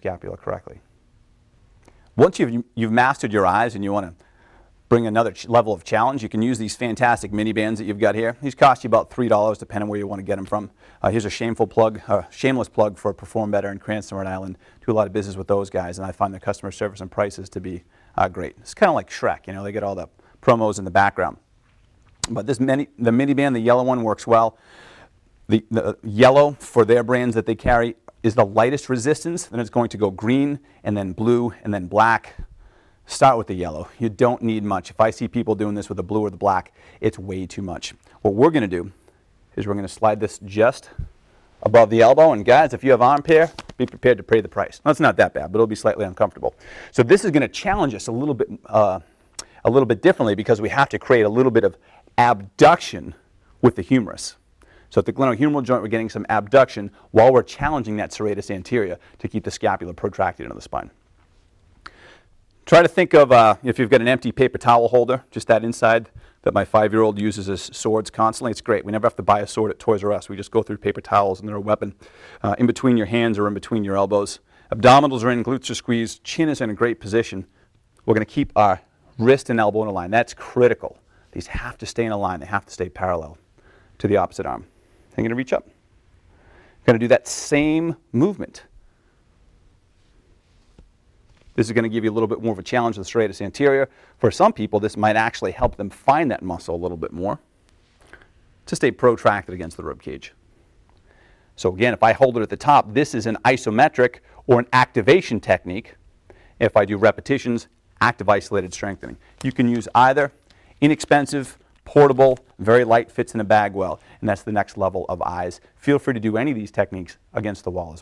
scapula correctly. Once you've mastered your eyes and you want to bring another level of challenge, you can use these fantastic mini bands that you've got here. These cost you about $3 depending on where you want to get them from. Here's a shameless plug for Perform Better in Cranston, Rhode Island. Do a lot of business with those guys, and I find their customer service and prices to be great. It's kind of like Shrek, you know, they get all the promos in the background. But the mini band, the yellow one, works well. The yellow for their brands that they carry is the lightest resistance. Then it's going to go green and then blue and then black. Start with the yellow. You don't need much. If I see people doing this with the blue or the black, it's way too much. What we're going to do is we're going to slide this just above the elbow. And guys, if you have arm pair, be prepared to pay the price. Well, it's not that bad, but it'll be slightly uncomfortable. So this is going to challenge us a little bit differently because we have to create a little bit of abduction with the humerus. So at the glenohumeral joint, we're getting some abduction while we're challenging that serratus anterior to keep the scapula protracted into the spine. Try to think of if you've got an empty paper towel holder, just that inside that my 5-year-old uses as swords constantly. It's great. We never have to buy a sword at Toys R Us. We just go through paper towels and they're a weapon in between your hands or in between your elbows. Abdominals are in, glutes are squeezed, chin is in a great position. We're going to keep our wrist and elbow in a line. That's critical. These have to stay in a line. They have to stay parallel to the opposite arm. I'm going to reach up. I'm going to do that same movement. This is going to give you a little bit more of a challenge with the serratus anterior. For some people, this might actually help them find that muscle a little bit more to stay protracted against the rib cage. So again, if I hold it at the top, this is an isometric or an activation technique. If I do repetitions, active isolated strengthening. You can use either. Inexpensive, portable, very light, fits in a bag well, and that's the next level of eyes. Feel free to do any of these techniques against the wall as well.